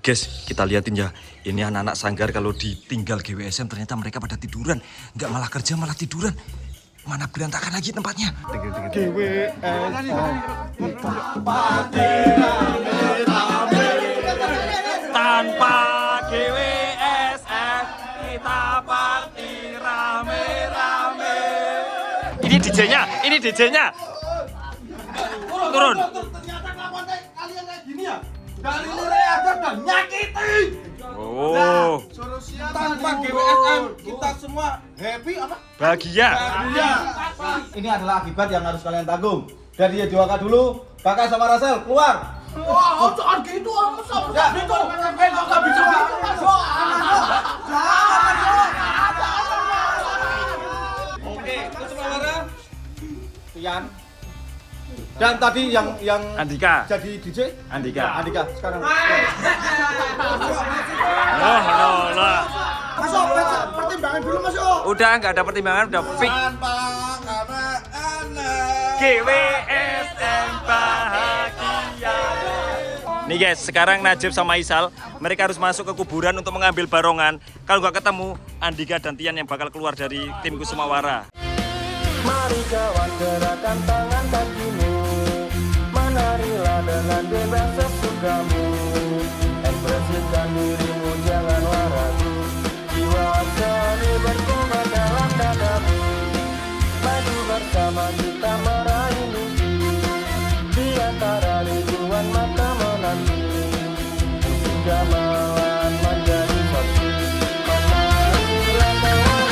Guys, kita liatin ya. Ini anak-anak Sanggar kalau ditinggal GWSM ternyata mereka pada tiduran. Nggak malah kerja, malah tiduran. Mana berantakan lagi tempatnya. Tanpa GWSM kita party rame-rame. Ini DJ-nya, ini DJ-nya. Turun. Ternyata kalian kayak gini ya. Dari nilai aja dan nyakiti. Oh. Tanpa GWSM kita semua happy apa? Bahagia. Bahagia. Ini adalah akibat yang harus kalian tanggung. Dari Diwaka dulu, Kakak sama Rasel keluar. Wah, jangan gitu, jangan gitu. Enggak bisa gitu, Mas. Oke, Kusumawara, Tian. Dan tadi yang Andika. jadi DJ Andika. sekarang. Lah. Masuk, pertimbangan dulu masuk. Udah nggak ada pertimbangan, udah fix. Tanpa karena anak. GWSM bahagia. Nih guys, sekarang Najib sama Isal, mereka harus masuk ke kuburan untuk mengambil barongan. Kalau nggak ketemu, Andika dan Tian yang bakal keluar dari tim Kusumawara. Mari kawan gerakan tangan kakimu, menarilah dengan bebas sesukamu. Ekspresikan dirimu, janganlah ragu. Jiwa seni berkembang dalam dadamu. Maju bersama kita meraih mimpi. Di antara ribuan mata menanti, musik gamelan menjadi saksi. Menarilah kawan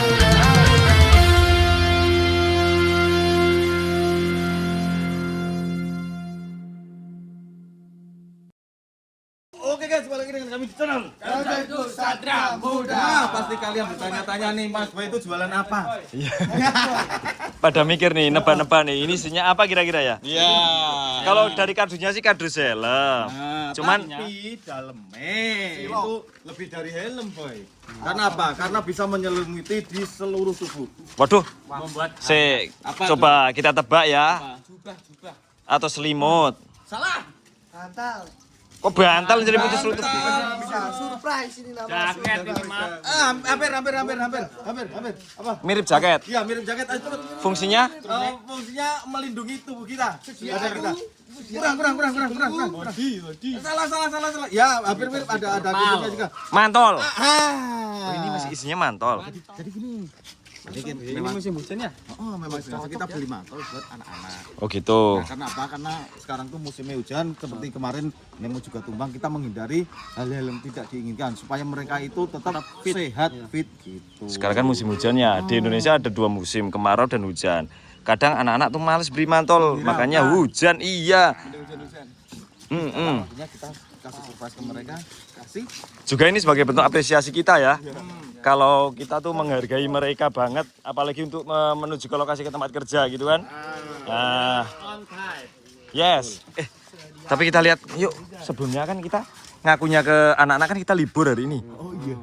Oke guys, balik lagi dengan kami di channel Itu Satria Muda. Nah, pasti kalian bertanya-tanya nih, Mas Boy itu jualan apa? Pada mikir nih, nebak-nebak nih, ini isinya apa kira-kira ya? Iya. Kalau dari kardusnya sih kardus helm. Cuman tapi dalamnya itu lebih dari helm, Boy. Karena apa? Karena bisa menyelimuti di seluruh tubuh. waduh, Membuat Apa coba kita tebak ya. Jubah. Atau selimut. Salah. Kok bantal menyelimuti seluruh tubuh? Bisa surprise ini namanya. Jaket ini, Mas. Hampir. Apa? Mirip jaket. Iya, mirip jaket. Ayo cepet. Fungsinya? Fungsinya melindungi tubuh kita. Ada kita. Kurang. Salah. Ya, hampir mirip ada tubuhnya juga. Mantol. Ah. Oh, ini masih isinya mantol. Jadi gini. Ini musim hujan ya? Oh, memang sengaja kita beli mantol buat anak-anak. Oh gitu. Nah, karena apa? Karena sekarang tuh musimnya hujan, seperti kemarin Nemo juga tumbang, kita menghindari hal-hal yang tidak diinginkan supaya mereka itu tetap sehat, fit gitu. Sekarang kan musim hujan ya. Di Indonesia ada 2 musim, kemarau dan hujan. Kadang anak-anak tuh males beli mantol, makanya hujan. Iya. Hujan-hujan. Mm-mm. Kita kasih surprise ke mereka, kasih. Juga ini sebagai bentuk apresiasi kita ya. Kalau kita tuh menghargai mereka banget, apalagi untuk menuju ke lokasi ke tempat kerja gitu kan. Nah, yes. Tapi kita lihat, yuk sebelumnya kan kita ngakunya ke anak-anak kan kita libur hari ini. Oh iya.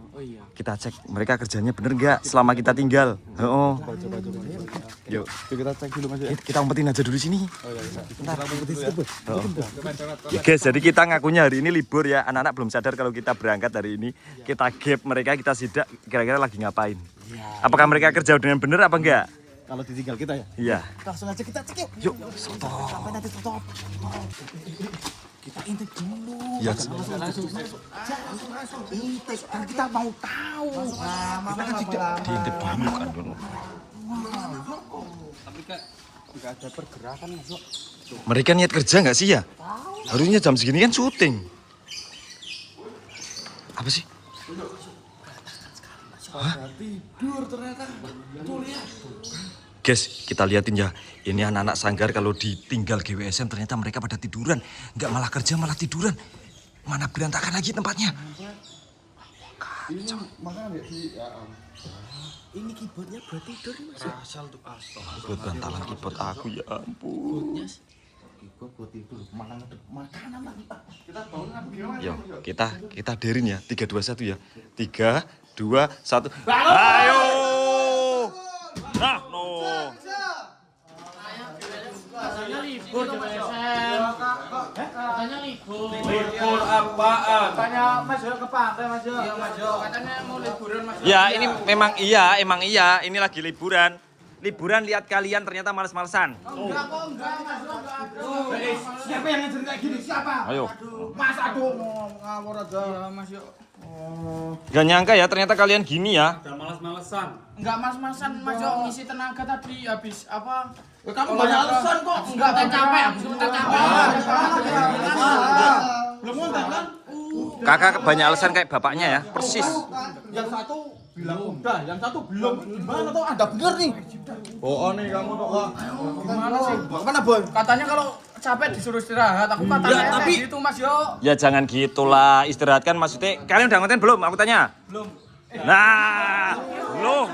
Kita cek mereka kerjanya bener nggak selama kita tinggal. Oh. Coba. Yuk, Kita cek dulu Mas ya. kita umpetin aja dulu sini. Bentar, umpetin situ. Ya guys, jadi kita ngakunya hari ini libur ya. Anak-anak belum sadar kalau kita berangkat hari ini. Kita gap mereka, kita sidak kira-kira lagi ngapain. Apakah mereka kerja dengan bener apa enggak? Kalau ditinggal kita ya. Iya. Langsung aja kita cek Yuk, yuk. Sampai nanti stop. Kita intip dulu. Ya. Langsung. Intip kan kita mau tahu. Kita kan tidak Diintip dulu kan dulu. Tapi kak juga ada pergerakan masuk. Mereka niat kerja nggak sih ya? Harusnya jam segini kan syuting. Apa sih? Tidur ternyata. Tuh lihat. Guys, kita liatin ya. Ini anak-anak Sanggar kalau ditinggal GWSM ternyata mereka pada tiduran. Nggak malah kerja, malah tiduran. Mana berantakan lagi tempatnya. Ini makanya di ini keyboardnya buat tidur nih Mas. Asal tuh Buat bantalan keyboard aku ya ampun. Keyboard buat tidur. Makanan lagi. Kita bangun gimana? Yo, kita derin ya. 3 2 1 ya. 3 2 1. Ayo. Nah, no. Katanya libur GWSM. Katanya libur. Libur apaan? Tanya Mas Yo ke pantai Mas Yo. Iya Mas Yo. Katanya mau liburan Mas Yo. Ya, ini emang iya, ini lagi liburan. Liburan lihat kalian ternyata males-malesan. Enggak kok, enggak Mas Yo, enggak. Siapa yang ngajarin kayak gini? Siapa? Ayo. Mas aduh ngawur aja. Iya Mas Yo. Gak nyangka ya ternyata kalian gini ya. Enggak mas-masan Mas Yo ngisi tenaga tadi habis apa? Kamu banyak alasan kok. Enggak capek, habis itu capek. Belum ngontak kan? Kakak banyak alasan kayak bapaknya ya, persis. Yang satu bilang udah, yang satu belum. Gimana tuh? Ada bener nih. Oh nih kamu tuh. Gimana sih? Mana boy? Katanya kalau capek disuruh istirahat, aku katanya kayak gitu Mas Yo. Ya jangan gitulah, istirahat kan maksudnya. Kalian udah ngonten belum? Aku tanya. Belum. Nah, belum.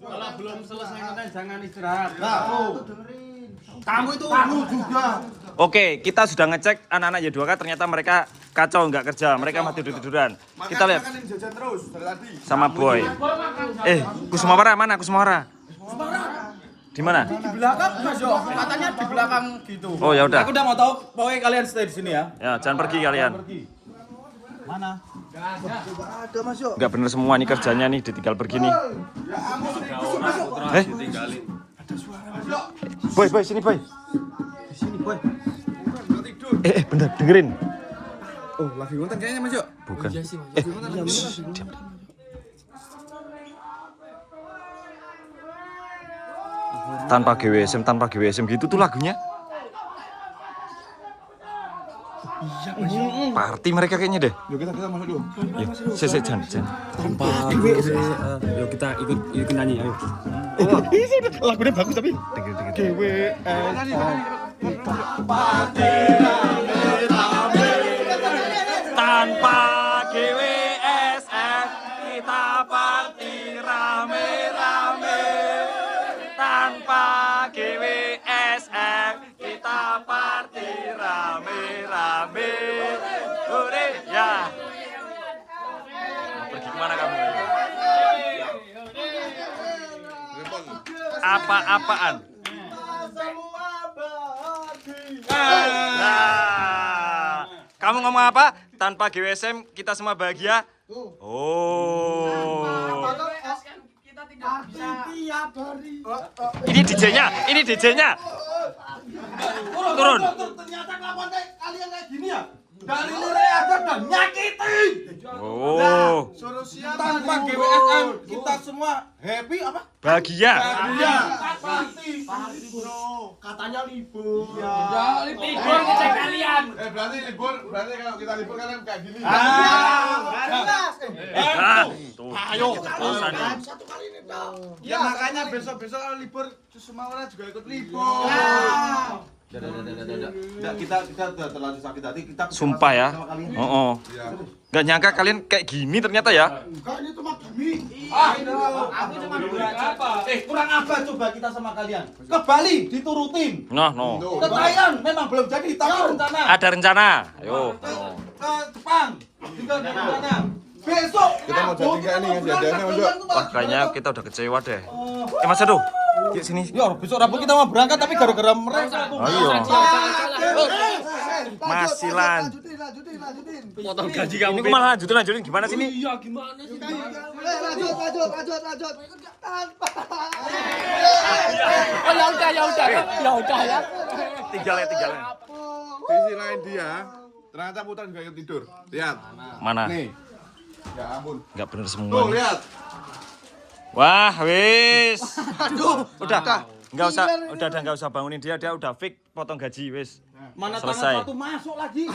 Kalau belum selesai konten jangan istirahat. Nah, kamu itu lu juga. Oke, kita sudah ngecek anak-anak Y2K ternyata mereka kacau nggak kerja, mereka masih tidur-tiduran. Kita lihat Jajan terus dari tadi. sama Boy. Kusumawara mana Kusumawara? Di mana? Di belakang Mas Yo, katanya di belakang gitu. Oh ya udah. Aku udah mau tahu, pokoknya kalian stay di sini ya. Ya, jangan pergi kalian. Mana? Ada Mas Yo. Nggak bener semua nih kerjanya nih, ditinggal pergi nih. Boy, sini Boy. Di sini, Boy. Bener, dengerin. Oh, lagi ngonten kayaknya Mas Yo. Bukan. Diam. Tanpa GWSM gitu tuh lagunya. Party mereka kayaknya deh. Yuk kita masuk dulu. Yuk, jangan. Yuk kita ikut nyanyi ayo. Lagunya bagus tapi. Tanpa GWSM kita party rame-rame. Tanpa GWSM kita party rame-rame. Hore ya. Pergi kemana kamu? Apa-apaan? Nah, kamu ngomong apa? Tanpa GWSM kita semua bahagia. Oh. Kita tidak bisa. Ini DJ-nya. Turun. Ternyata kelakuan kalian kayak gini ya. Dari lirik aja udah nyakiti. Oh. Tanpa GWSM kita semua happy apa? Bahagia. Iya. Pasti. Katanya libur. Ya, libur ngecek kalian. Berarti kalau kita libur kalian kayak gini. Tuh. Ayo. Satu kali ini Ya makanya besok-besok kalau libur semua orang juga ikut libur. Enggak, kita udah terlanjur sakit hati, kita Sumpah ya. sama kalian. Oh. Gak nyangka kalian kayak gini ternyata ya. Bukan itu mah gini. Aku cuma apa? Kurang apa coba kita sama kalian? Ke Bali diturutin. No. Ke Thailand memang belum jadi, tapi rencana. Ada rencana. Ayo. Ke Jepang tinggal di rencana. Besok Kita mau jadi kayak ini, jadiannya, Mas Yo. Wah, kayaknya kita udah kecewa deh. Mas Ado. Yuk sini. Ya, besok Rabu kita mau berangkat tapi gara-gara mereka. Ayo. Masih lanjutin. Potong gaji kamu. Ini aku malah lanjutin gimana sih ini? Iya gimana sih? Lanjut. Tanpa. Oh ya udah ya. Tinggalnya. Sisi lain dia, ternyata Putra juga ikut tidur. Lihat. Mana? Nih. Ya ampun. Nggak bener Tuh, semua. nih. lihat. Wah, wis. Udah. Nggak usah bangunin dia udah fix potong gaji wis. Mana Selesai. tangan satu masuk lagi.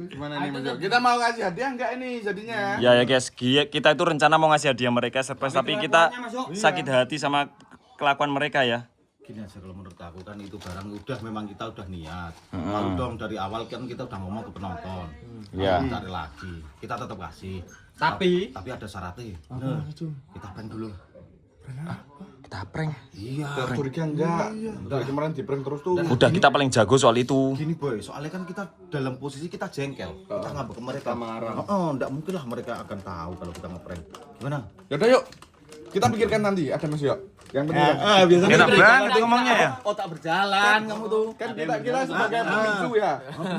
Gimana nih, Mas Yo? Kita mau kasih hadiah enggak ini jadinya? Ya guys, kita itu rencana mau ngasih hadiah mereka surprise tapi kita sakit hati sama kelakuan mereka ya. Gini aja kalau menurut aku kan itu barang udah memang kita udah niat. Lalu dong dari awal kan kita udah ngomong ke penonton. Iya. Cari lagi. Kita tetap kasih. Tapi ada syaratnya. Nah, kita prank dulu. Kita prank. Iya. Curiga enggak? Dari kemarin di prank terus tuh. Udah kita paling jago soal itu. Gini boy, soalnya kan kita dalam posisi kita jengkel. Kita ngambek ke mereka. Enggak mungkin lah mereka akan tahu kalau kita ngeprank. Gimana? Yaudah yuk. Kita pikirkan nanti, ada Mas Yo. Yang penting. Biasanya Enak banget ngomongnya ya. otak berjalan kamu tuh. Kan kita sebagai pemicu ya.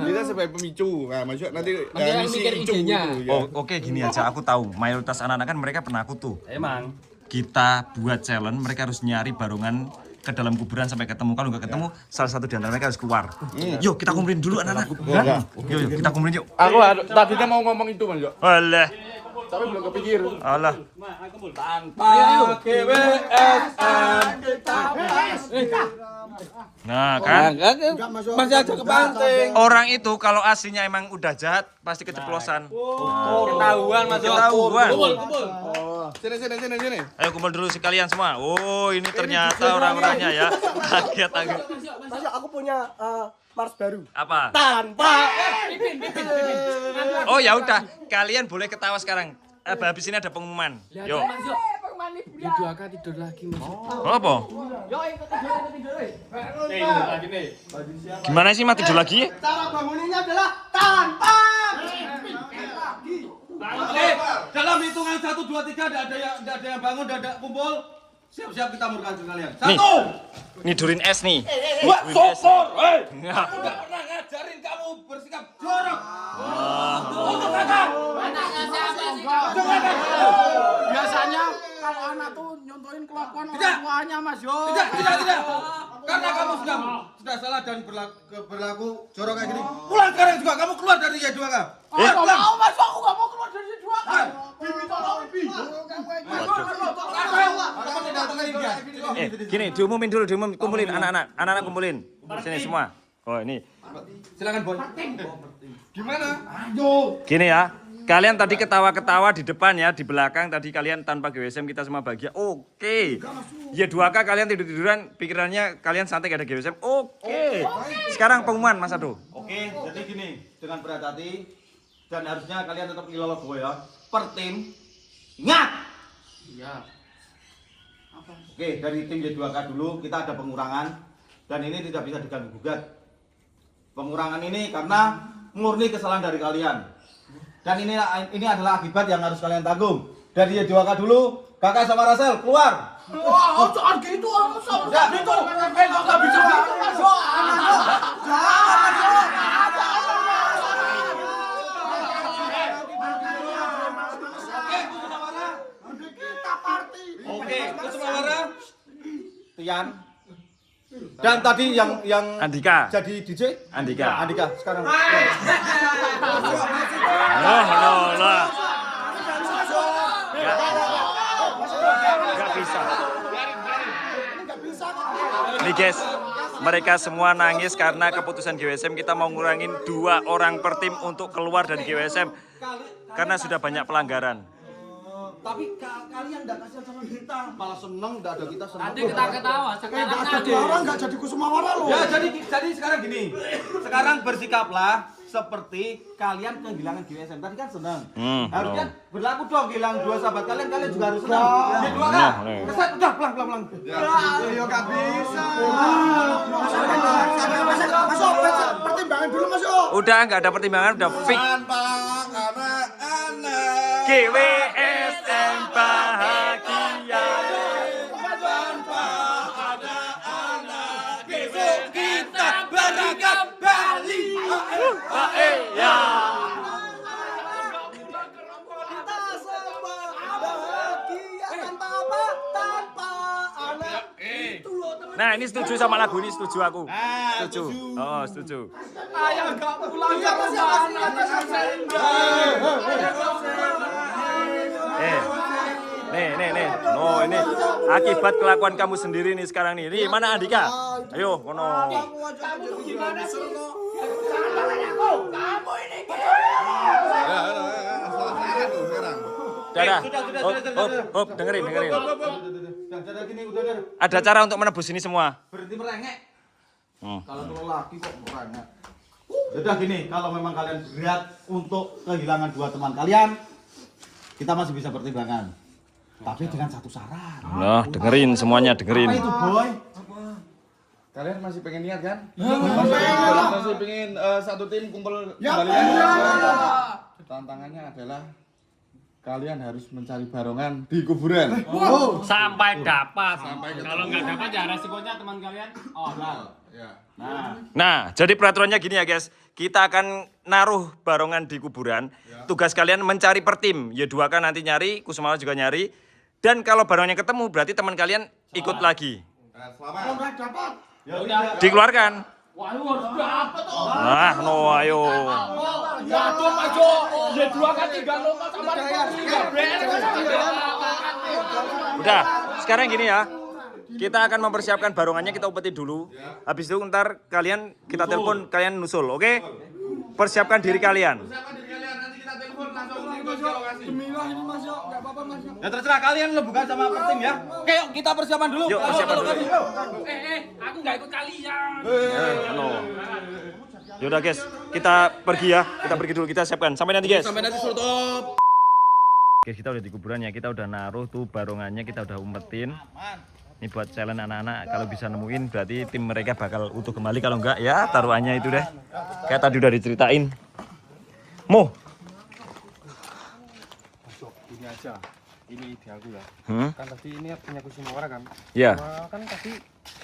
Kita sebagai pemicu. Nah, maksudnya nanti yang mikir idenya. gitu, ya. Oh, oke gini aja, aku tahu mayoritas anak-anak kan mereka penakut tuh. Emang. Kita buat challenge, mereka harus nyari barongan ke dalam kuburan sampai ketemu. Kalau nggak ketemu, salah satu di antara mereka harus keluar. Yuk kita kumpulin dulu anak-anak. Yuk, kita kumpulin yuk. Aku tadinya mau ngomong itu, Mas, Yo. Alah, Tapi belum kepikir. alah. Nah kan, Masih aja kepancing. orang itu kalau aslinya emang udah jahat, pasti keceplosan. Ketahuan Mas Yo. Ketahuan. Sini. Ayo kumpul dulu sekalian semua. Oh, ini ternyata orang-orangnya ya. Kaget aku. Mas Yo, aku punya Mars baru. Apa? Tanpa. Oh ya udah, kalian boleh ketawa sekarang. Habis ini ada pengumuman. Yuk. Dia 2K tidur lagi Mas. Oh, apa? Gimana sih mati dulu lagi? Cara banguninnya adalah tanpa. Oke, dalam hitungan 1 2 3 enggak ada yang bangun, enggak ada kumpul. Siap-siap kita murkan kalian. Nih. 1. Nidurin es nih. Wah, sopor. Nggak. Enggak pernah ngajarin kamu bersikap jorok. Untuk kakak. Anaknya siapa sih kau? Biasanya kalau anak tuh nyontohin kelakuan Tidak. orang tuanya Mas Yo. Tidak. Karena kamu sudah salah dan berlaku jorok kayak gini. Pulang sekarang juga, kamu keluar dari Y2K. Aku nggak mau Mas, aku nggak mau keluar dari dua kan. Bibi tolong Bibi. Gini, diumumin dulu, kumpulin anak-anak kumpulin. Sini semua. Oh, ini. Silakan boy. Gimana? Gini ya. Kalian tadi ketawa-ketawa di depan ya, di belakang tadi kalian tanpa GWSM kita semua bahagia. Oke. Ya 2K kalian tidur-tiduran, pikirannya kalian santai gak ada GWSM. Oke. Sekarang pengumuman Mas Ado. Oke, jadi gini, dengan berat hati dan harusnya kalian tetap ilolo gue ya. Per tim, ingat. Iya. Oke, dari tim Y2K dulu kita ada pengurangan dan ini tidak bisa diganggu gugat. Pengurangan ini karena murni kesalahan dari kalian. Dan ini adalah akibat yang harus kalian tanggung. Dari Y2K dulu, Kakak sama Rasel keluar. Wah, jangan gitu, sama gitu. Nggak bisa gitu Mas Yo. Oke, Kusumawara, Tian, dan tadi yang Andika. jadi DJ Andika. sekarang. Lah. Gak bisa. Nih guys, mereka semua nangis karena keputusan GWSM kita mau ngurangin 2 orang per tim untuk keluar dari GWSM karena sudah banyak pelanggaran. Tapi kalian nggak kasihan sama kita, malah seneng nggak ada kita seneng. Tadi kita ketawa, sekarang nangis. Orang nggak jadi Kusumawara loh. Ya jadi sekarang gini, sekarang bersikaplah seperti kalian kehilangan GWSM. Tadi kan seneng. Harusnya berlaku dong, kehilangan 2 sahabat kalian juga harus seneng. Ya 2K. Keset udah pelan. Yo gak bisa. Masuk pertimbangan dulu Mas Yo. Udah nggak ada pertimbangan, udah fix. Tanpa anak-anak. GWSM bahagia. Kita beragam Bali. Ya. Kita semua bahagia tanpa apa? Tanpa anak. Itu loh teman. Nah, ini setuju sama lagu ini, setuju aku. Setuju. Oh, setuju. Ayah nggak pulang ke rumah, anaknya Nih. No, ini akibat kelakuan kamu sendiri nih sekarang nih. Nih, mana Andika? Ayo, kono. Kamu gimana sih? Kamu ini Salah tuh sekarang. Dadah. Sudah. Hop, dengerin. Udah gini, udah. Ada cara untuk menebus ini semua. Berhenti merengek. Hmm. Kalau laki kok merengek. Udah gini, kalau memang kalian berat untuk kehilangan 2 teman kalian, kita masih bisa pertimbangkan. Tapi dengan satu syarat. Nah, dengerin semuanya, Apa dengerin. itu, boy? Kalian masih pengen niat kan? Masih pengen satu tim kumpul kembali kan? Tantangannya adalah kalian harus mencari barongan di kuburan. Sampai dapat. Sampai ketemu. Kalau nggak dapat ya resikonya teman kalian. Oh, Ya. Nah, jadi peraturannya gini ya guys. Kita akan naruh barongan di kuburan. Tugas kalian mencari per tim. Y2K nanti nyari, Kusumawara juga nyari. Dan kalau barongannya ketemu, berarti teman kalian ikut lagi. Nah, selamat. Dikeluarkan. wah lu harus dapat. Nah, no ayo. Ya tuh Mas Jo. Ya 2 kan 3 lomba sama Udah, sekarang gini ya. Kita akan mempersiapkan barongannya, kita umpetin dulu. Habis itu ntar kalian kita telepon, kalian nusul, oke? Persiapkan diri kalian. Siapa diri kalian? Nanti kita telepon langsung ikut ke lokasi. Demilah ini Mas Yo, enggak apa-apa Mas Yo. Ya terserah kalian lo bukan sama per tim ya. Oke, yuk kita persiapan dulu. Yuk, persiapan dulu. aku nggak ikut kalian. No. Yaudah guys, kita pergi ya. Kita pergi dulu, kita siapkan. Sampai nanti guys. Sampai nanti suruh top. Guys, kita udah di kuburan ya. Kita udah naruh tuh barongannya, kita udah umpetin. Ini buat challenge anak-anak, kalau bisa nemuin berarti tim mereka bakal utuh kembali, kalau enggak ya taruhannya itu deh. Kayak tadi udah diceritain. Mo. Ini aja, ini ide aku ya. Kan tadi ini punya Kusumawara kan? Ya. Kan tadi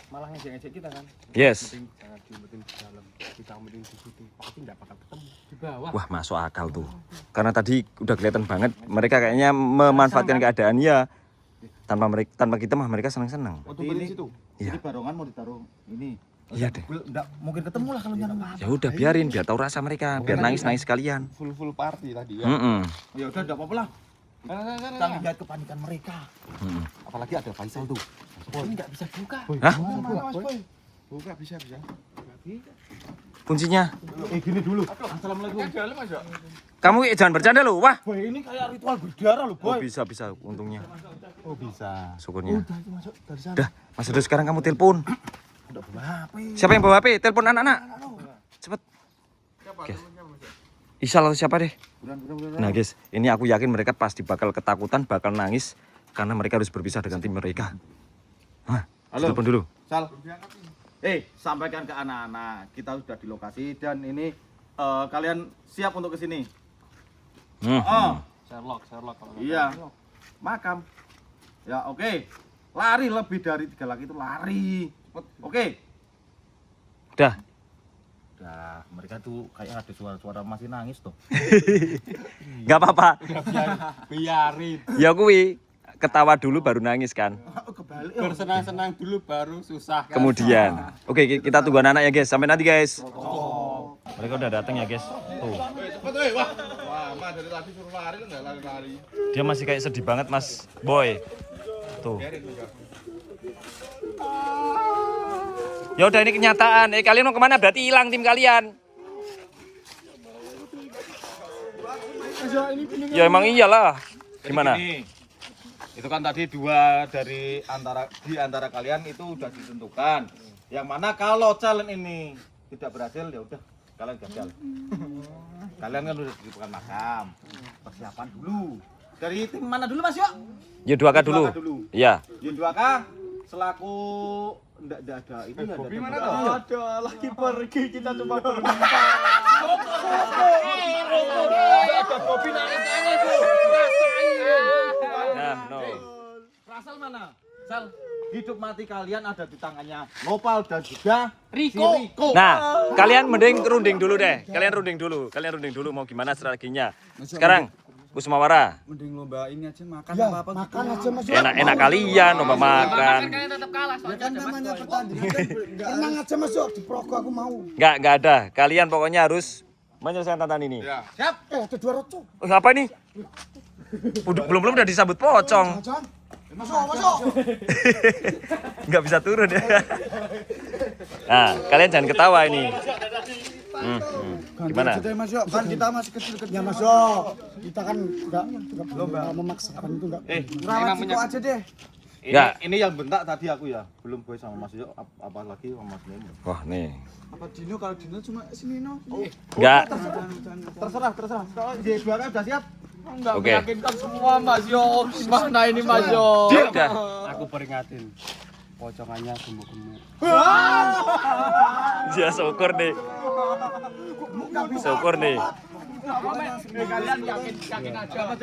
malah ngejek-ngejek kita kan? Yes. Penting jangan diumpetin di dalam, kita umpetin di situ. Pasti nggak bakal ketemu di bawah. Wah, masuk akal tuh. Karena tadi udah kelihatan banget mereka kayaknya memanfaatkan keadaan ya. Tanpa kita mah mereka senang-senang. Oh, ini situ. Iya. Ini barongan mau ditaruh ini. Iya deh. Enggak mungkin ketemu lah kalau nyala. Ya udah biarin, biar tahu rasa mereka, biar nangis-nangis sekalian. Full party tadi ya. Ya udah enggak apa-apa lah. Kita lihat kepanikan mereka. Apalagi ada Faisal tuh. Ini nggak bisa buka. Hah? Buka bisa. Kuncinya? Gini dulu. Assalamualaikum. Kamu jangan bercanda loh. Wah. Boy, ini kayak ritual berdarah loh, Oh, Boy. bisa untungnya. Oh, bisa. Syukurnya. Udah, itu masuk dari sana. Udah, Mas Edo sekarang kamu telepon. Udah bawa HP. Siapa yang bawa HP? Telepon anak-anak. Cepet. Guys. Isal atau siapa deh? Nah guys, ini aku yakin mereka pasti bakal ketakutan, bakal nangis karena mereka harus berpisah dengan tim mereka. Nah, Halo. telepon dulu. Sal. Sampaikan ke anak-anak, kita sudah di lokasi dan ini kalian siap untuk ke sini. Sherlock kalau Iya. Makam. Ya, oke. Lari lebih dari 3 laki itu lari. Cepet. Oke. Udah. Udah, mereka tuh kayak ada suara-suara masih nangis tuh. Nggak apa-apa. biarin. Ya kui ketawa dulu baru nangis kan. Kebalik. Bersenang-senang dulu baru susah kan. Kemudian. Oke, kita tunggu anak-anak ya guys. Sampai nanti guys. Mereka udah datang ya guys. Tuh. Cepet weh, wah. Wah, Mas dari tadi suruh lari kan enggak lari-lari. Dia masih kayak sedih banget Mas Boy. Tuh. Ya udah ini kenyataan. Kalian mau kemana? Berarti hilang tim kalian. Ya emang iyalah. Gimana? Gini, itu kan tadi 2 di antara kalian itu udah ditentukan. Yang mana kalau challenge ini tidak berhasil ya udah kalian gagal. Kalian kan udah ditentukan makam. Persiapan dulu. Dari tim mana dulu Mas Yo? Y2K dulu. Iya. Y2K selaku enggak ada itu enggak ada. Bobi mana tuh? Ada lagi pergi kita cuma berempat. Ada Bobi nangis tuh. Nah, no. Rasal mana? Sal, hidup mati kalian ada di tangannya Nopal dan juga Riko. si Riko. Nah, kalian mending runding dulu deh. Kalian runding dulu mau gimana strateginya. Sekarang Kusumawara. Mending lomba ini aja makan apa-apa. Makan aja Mas Yo. Enak-enak kalian lomba makan. Kalian tetap kalah Ya kan namanya pertandingan kan. Tenang aja Mas Yo, diproko aku mau. Enggak ada. Kalian pokoknya harus menyelesaikan tantangan ini. Ya. Siap. Ada 200. Oh, apa ini? Belum udah disambut pocong. Jangan. Masuk. Nggak bisa turun ya. Nah, kalian jangan ketawa ini. Gimana? Ganti aja deh, Mas Yo. Kan kita masih kecil-kecil. Ya Mas Yo. Kita kan enggak memaksakan itu enggak. Rawat situ aja deh. Ini yang bentak tadi aku ya. Belum Boy sama Mas Yo, apalagi sama Mas Nemo. Wah, nih. Apa Dino, kalau Dino cuma sini no. Enggak. Terserah. Kalau Y2K udah siap? Enggak Oke. meyakinkan semua Mas Yo. Gimana ini Mas Yo? Udah. Aku peringatin. Pocongannya gemuk-gemuk. Ya syukur nih. Syukur nih. Kalian yakin aja.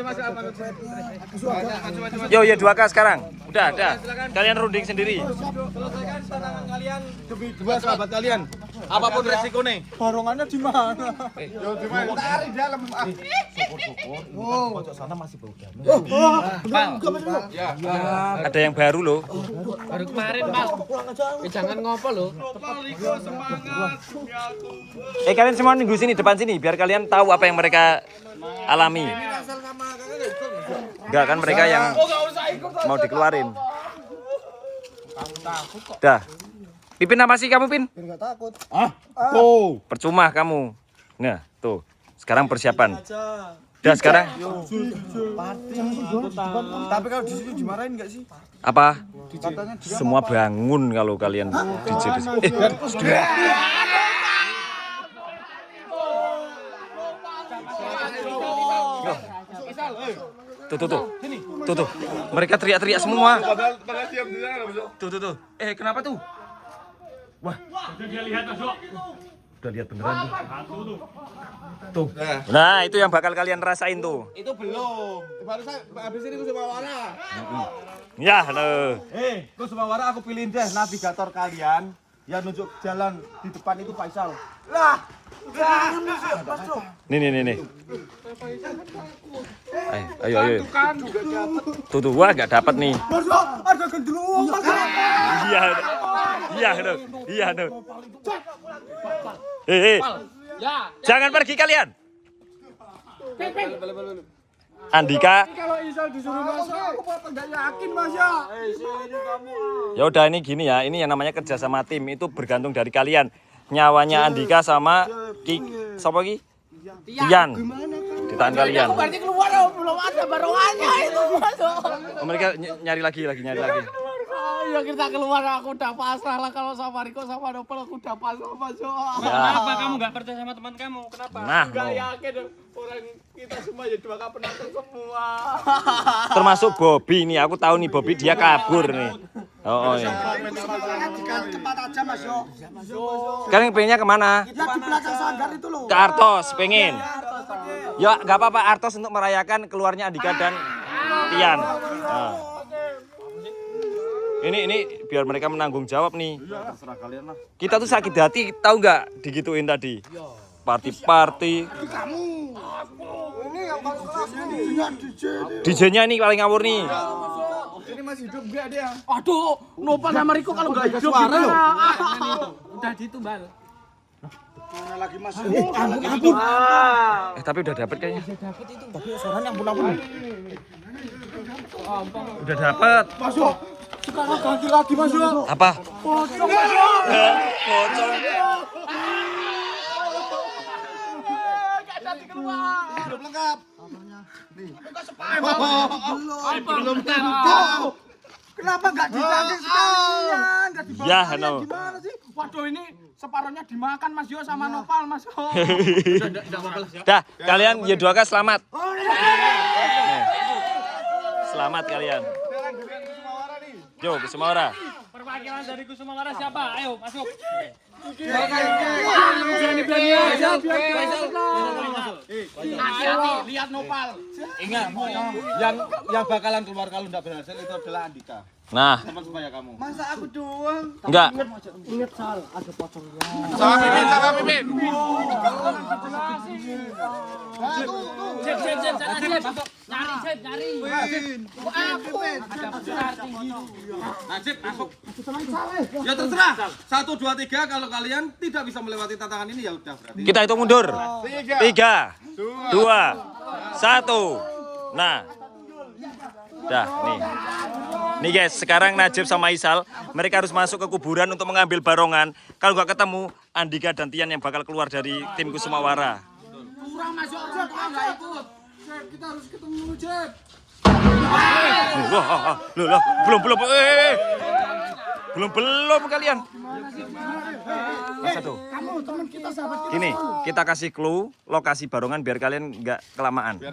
Yo, 2K sekarang. Udah. Kalian runding sendiri. Selesaikan tantangan kalian demi dua sahabat kalian. Apapun resikonya. Barongannya di mana? Yo, gimana? Tarik dalam. Pojok sana masih bau danau. Ada yang baru loh. Baru kemarin, Pak. Jangan ngopo loh. Kalian semua nunggu sini, depan sini, biar kalian tahu apa yang mereka alami. Enggak kan mereka yang mau dikeluarin. Dah. Pipin apa sih kamu, Pin? Enggak takut. Tuh. Percuma kamu. Nah, tuh. Sekarang persiapan. Dah sekarang. Tapi kalau di sini dimarahin enggak sih? Apa? Semua bangun kalau kalian DJ. Tuh. Mereka teriak-teriak semua. Padahal diam di sana, Mas. Tuh. Kenapa tuh? Wah. Udah lihat beneran tuh. Nah, itu yang bakal kalian rasain tuh. Itu belum. Baru saya habis ini Kusumawara. Ya, loh. Kusumawara aku pilihin deh navigator kalian yang nunjuk jalan di depan itu Faisal. Nih. Ayo. Tuh, wah nggak dapat nih. Ada genderuwo. Iya. Jangan pergi kalian. Andika. Kalau Isal disuruh masuk, aku enggak yakin, Mas ya. Ya udah ini gini ya, ini yang namanya kerja sama tim itu bergantung dari kalian. Nyawanya Andika sama siapa lagi? Tian. Di tangan kalian. Berarti keluar belum ada barongannya itu masuk. Mereka nyari lagi. Ya kita keluar, aku udah pasrah lah kalau sama Riko sama Nopal aku udah pasrah masuk. Kenapa kamu nggak percaya sama teman kamu? Kenapa? Nah, Gak yakin orang kita semua ya 2K penonton semua. termasuk Bobby nih, aku tahu nih Bobby dia kabur nih. Oh iya. Cepat aja, Mas yo. Sekarang pengennya kemana? Ya di belakang sanggar itu loh. Ke Artos pengen. Ya nggak apa-apa Artos untuk merayakan keluarnya Andika dan Tian. Nah. Ini biar mereka menanggung jawab nih. Terserah kalian lah. Kita tuh sakit hati, tahu nggak digituin tadi? Party. Ini yang paling kelas ini. DJ-nya ini paling ngawur nih. Ini masih hidup enggak dia? Aduh, Nopal sama Riko kalau nggak hidup suara loh. Udah ditumbal. Mana lagi Mas? ampun. Tapi udah dapet kayaknya. Tapi suaranya ampun. Udah dapet. Masuk. Sekarang ganti lagi Mas yo. Apa? Pocong Mas yo. Pocong. Belum lengkap. Belum tentu. Kenapa enggak diganti sekalian? Enggak dibawa Ya, sekalian, no. gimana sih? Waduh ini separuhnya dimakan Mas Yo sama Nopal Mas Yo. Dah, kalian Y2K selamat. Selamat kalian. Yo, ke Semawara. Perwakilan dari Kusumawara siapa? Ayo masuk. Berani aja hati-hati lihat Nopal. Ingat, yang bakalan keluar kalau enggak berhasil itu adalah Andika. Nah, Teman supaya kamu. Masa aku doang? enggak. Ingat Sal, ada pocongnya. Sama Pipin. Nyari. Najib, masuk. Ya terserah. 1, 2, 3 kalau kalian tidak bisa melewati tantangan ini ya udah berarti. Kita hitung mundur. 3, 2, 1. Nah. Dah, nih. Nih guys, sekarang Najib sama Isal, mereka harus masuk ke kuburan untuk mengambil barongan. Kalau nggak ketemu, Andika dan Tian yang bakal keluar dari tim Kusumawara. Kurang Mas Yo, enggak ikut. Kita harus ketemu Jeb. Loh, belum kalian. Satu. Kamu teman kita, sahabat kita. Gini, kita kasih clue lokasi barongan biar kalian nggak kelamaan.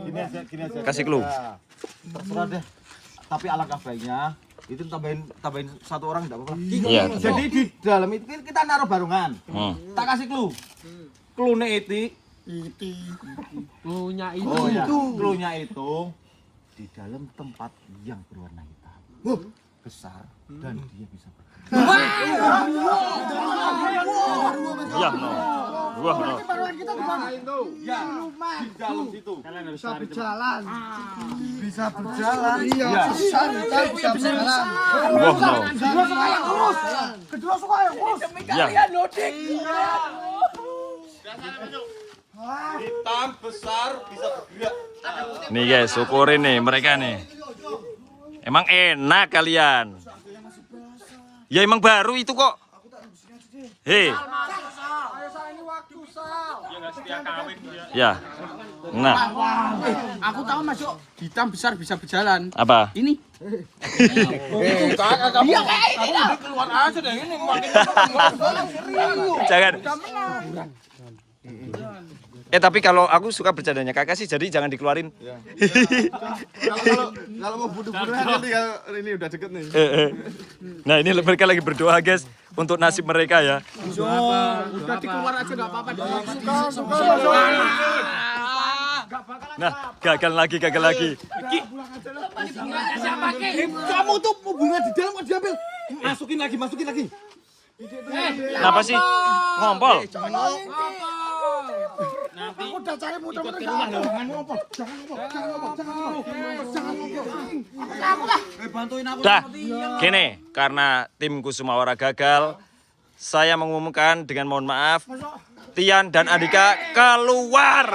Gini aja. Kasih clue. Terserah deh. Tapi alangkah baiknya itu tambahin 1 orang enggak apa-apa. Iya. Jadi di dalam itu kita naruh barongan. Tak kasih clue. Clue-nya itu Punya itu. Oh ya, clue-nya itu di dalam tempat yang berwarna hitam. Besar dan dia bisa Iya, no. Wah, no. Kita di mana? ya, di dalam situ. Bisa berjalan. Bisa berjalan. Iya. Besar kita bisa berjalan. Wah, no. Kedua suka yang kurus. Kedua suka yang kurus. Iya. Hitam, besar, bisa bergerak. Nih guys, syukurin nih mereka nih. Emang enak kalian. Ya emang baru itu kok. Hei. Ya. Nah, Aku tahu masuk hitam besar bisa berjalan. apa? Ini. Iya kayak ini lah. Keluar aja deh ini. Jangan. Tapi kalau aku suka bercandanya kakak sih, jadi jangan dikeluarin. Kalau mau bunuh-bunuhan nanti kalau ini udah deket nih. Nah ini mereka lagi berdoa guys untuk nasib mereka ya. Udah dikeluar aja enggak apa-apa. Nah gagal lagi. Kamu tuh bunga di dalam kok diambil. Masukin lagi. Kenapa sih ngompol? Aku udah cari muter-muter. Jangan ngompol. Bantuin aku. Dah, gini, karena tim Kusumawara gagal, saya mengumumkan dengan mohon maaf, Tian dan Andika keluar.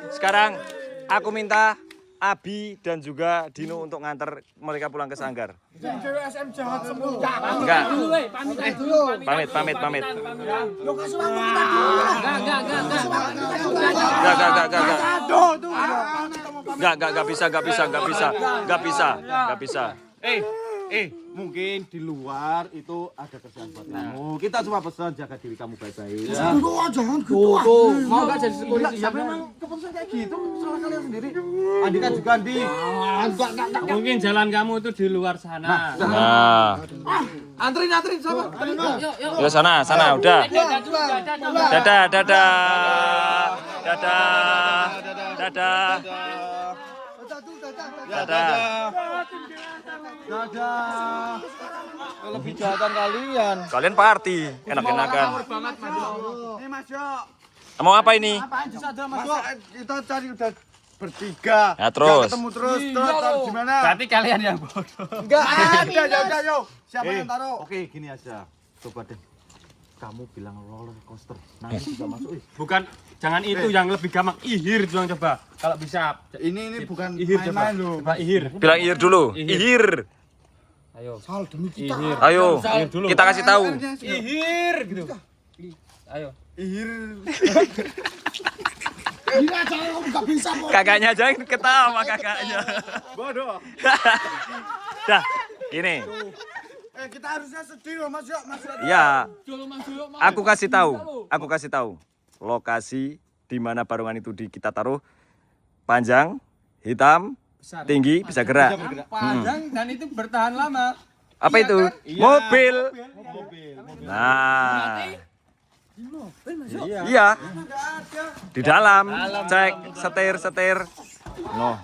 Sekarang aku minta Abi dan juga Dino untuk nganter mereka pulang ke sanggar. SM jahat semua. Enggak. Pamit. Pamit. Lo kasih waktu kita dulu. Enggak bisa. Mungkin di luar itu ada kerjaan buat kamu. Kita cuma pesan jaga diri kamu baik-baik. Jangan Tuh, mau enggak jadi security? Ya memang keputusan kayak gitu, salah kalian sendiri. Andika juga Andi. Mungkin jalan kamu itu di luar sana. Nah, Anterin sama. ya sana udah. Dadah. Dadah. Lebih jahatan kalian. Kalian party, enak-enakan. Ini Mas Yo. Mau apa ini? Apaan di sadar Mas Yo? Kita cari udah bertiga. Ya, terus? Nggak ketemu terus gimana? Berarti kalian yang bodoh. Enggak ada, ya udah yo. Siapa yang taruh? Oke, gini aja. Coba deh. Kamu bilang roller coaster. Nanti juga masuk. Bukan, jangan itu yang lebih gampang. Ihir doang coba. Kalau bisa. Ini bukan Ihir coba. main-main loh. Coba ihir. Bilang ihir dulu. Ihir. Ayo. Sal demi kita. Ihir. Ayo, kita kasih tahu. Ihir gitu. Ayo. Ihir. Ini aja kamu enggak bisa kok. Kakaknya aja yang ketawa kakaknya. Bodoh. Dah, gini. Kita harusnya sedih loh Mas Yo. Mas Yo. Ya, aku kasih tahu. Lokasi di mana barungan itu kita taruh panjang, hitam, tinggi, bisa gerak. Panjang dan itu bertahan lama. Apa itu? Mobil. Nah. Iya. Di dalam. Cek setir. Oh.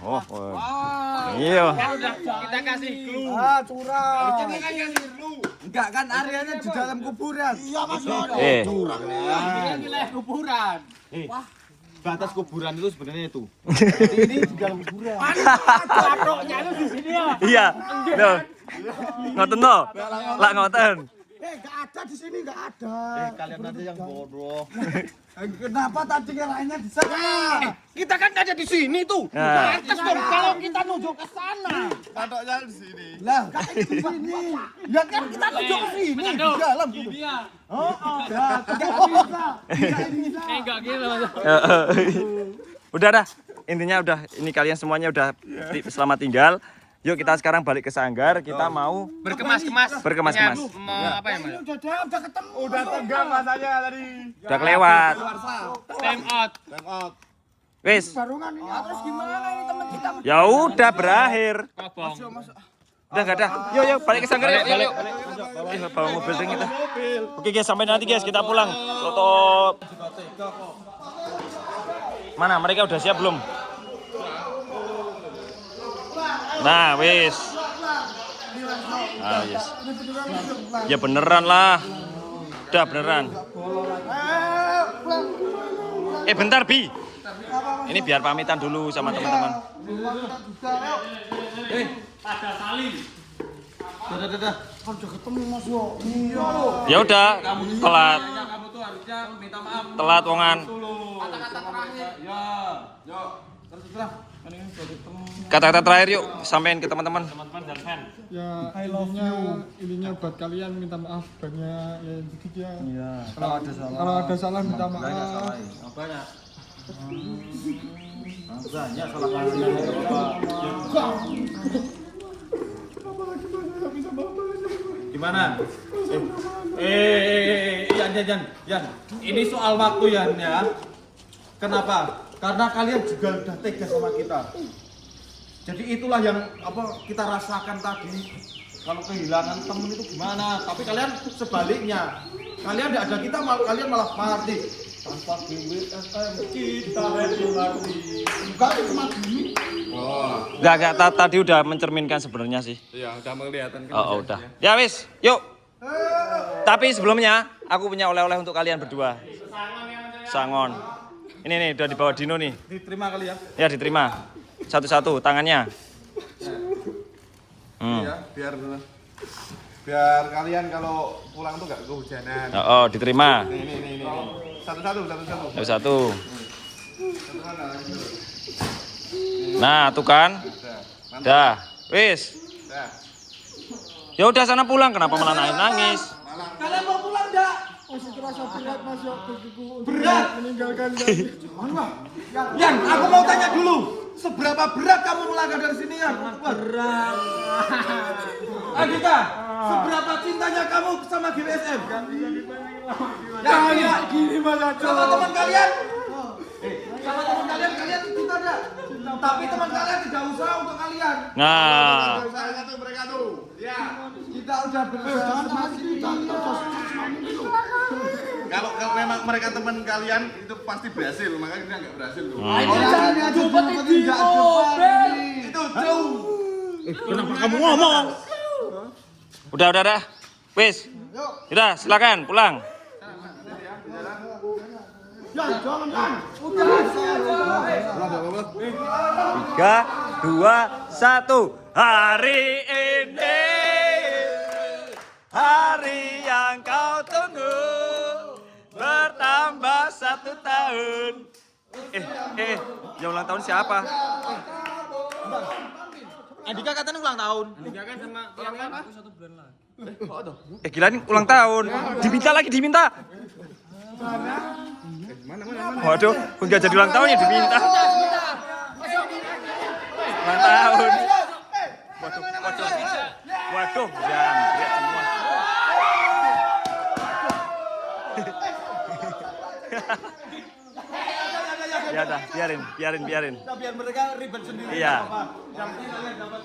Iya. Kita kasih clue. Curang. Enggak kan areanya di dalam kuburan. Iya Mas Yo. Kuburan. Batas kuburan itu sebenarnya itu. Patroknya itu di sini ya. Iya. Loh. Ngoten no. Lah ngoten. Enggak ada di sini, enggak ada. Kalian aja yang bodoh. Kenapa tadi yang lainnya di sana? Kita kan ada di sini tuh. Nah. Pantes dong kalau kita nuju ke sana. Patoknya di sini. Lah, kan di sini. Ya kan kita nuju ke sini di dalam. Gini ya. Enggak bisa. Enggak gitu. Udah dah. Intinya udah ini kalian semuanya udah selamat tinggal. Yuk kita sekarang balik ke sanggar, kita mau Berkemas-kemas. Mau apa ya, Mas? Udah ketemu. Udah tegang rasanya tadi. udah kelewat. Time out. Time out. Wis. Barungan ini terus gimana ini teman kita? Ya udah berakhir. Kobong. Udah nggak ada. Yuk balik ke sanggar yuk. Bawa mobil ding kita. Oke guys, sampai nanti guys kita pulang. Tutup. Mana mereka udah siap belum? Nah, wis. Ah, yes. Ya beneran lah. Udah beneran. Bentar Bi. Ini biar pamitan dulu sama teman-teman. Ada tali. Dadah. Kan udah ketemu Mas Yo. Iya. Ya udah, telat. Kamu tuh harusnya minta maaf. Telat wongan. Kata-kata terakhir. Ya. Yuk. Terus. Kan ini sudah ketemu. Kata-kata terakhir yuk, sampein ke teman-teman. Ya, ininya buat kalian minta maaf banyak ya dikit ya. Iya. Kalau ada salah minta maaf. Banyak. Banyak salah kalian. Gimana? Yan. Ini soal waktu Yan ya. Kenapa? Karena kalian juga udah tega sama kita. Jadi itulah yang kita rasakan tadi. Kalau kehilangan temen itu gimana? Tapi kalian sebaliknya. Kalian tidak ada kita, kalian malah party. Tanpa BWSM kita happy party. Enggak cuma gini. Enggak, tadi udah mencerminkan sebenarnya sih. Iya, udah kelihatan. Oh, udah. Ya wis, yuk. Tapi sebelumnya aku punya oleh-oleh untuk kalian berdua. Sangon. Ini nih udah dibawa Dino nih. Diterima kali ya? Ya diterima. Satu-satu tangannya. Iya, biar kalian kalau pulang tuh gak kehujanan. Oh, diterima. Ini. Satu-satu. Satu. Nah, tuh kan. Dah, wis. Ya udah sana pulang, kenapa malah nangis? Kalian mau pulang enggak? Masih terasa berat Mas Yo bagiku Berat? meninggalkan Yan, aku mau tanya dulu. Seberapa berat kamu melangkah dari sini Yan? Berat. Adita, seberapa cintanya kamu sama GWSM? kayak gini Mas Yo. Sama teman kalian? Sama teman kalian cinta enggak? Tapi teman kalian tidak usaha untuk kalian. Nah, Mereka tuh. Ya. Kita udah berusaha Kalau memang mereka teman kalian itu pasti berhasil, makanya kita nggak berhasil tuh. Itu jauh. kenapa kamu ngomong? Udah. Wis. Udah, silakan pulang. Ya, jangan kan. 3, 2, 1. Hari ini hari yang kau tunggu bertambah 1 tahun. Yang ulang tahun siapa? Andika katanya ulang tahun. Gila nih ulang tahun. Diminta. Waduh, enggak jadi ulang tahun ya diminta. Ulang tahun. Waduh, jambret semua. Ya dah, biarin. Biar mereka ribet sendiri. Iya. Yang penting kalian dapat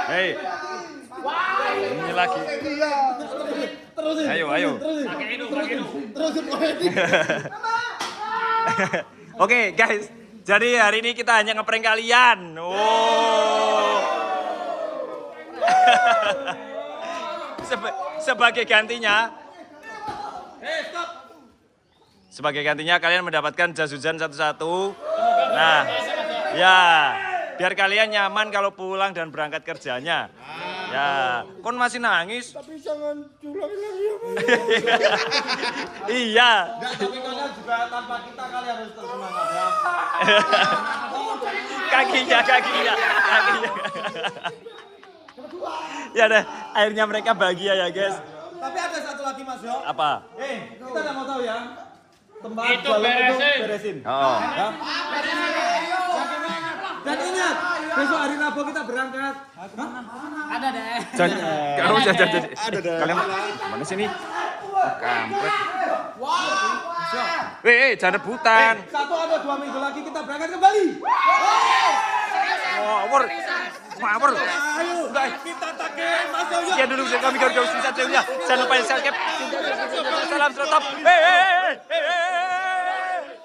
Hei. Ini lagi. Ayo. Oke, guys. Jadi hari ini kita hanya ngeprank kalian. Sebagai gantinya. Sebagai gantinya kalian mendapatkan jas hujan satu-satu. Nah, ya, biar kalian nyaman kalau pulang dan berangkat kerjanya. Ya, kon masih nangis. Tapi jangan diulangi lagi ya Mas. Iya. Enggak, tapi kalian juga tanpa kita kalian harus tersemangat ya. Kakinya. Ya deh, akhirnya mereka bahagia ya guys. Tapi ada satu lagi Mas Yo. Apa? Kita enggak mau tahu ya. Tempat itu beresin. Oh. Ya. Dan ingat, besok hari Rabu kita berangkat. Ada deh. Kamu jadi. Kalian mana sini? Kampret. Weh, jangan rebutan. 1 atau 2 minggu lagi kita berangkat ke Bali. Oh, power. Sekian dulu kami Garuda Wisnu Satria. Jangan lupa share, cap. Salam stop. Hei.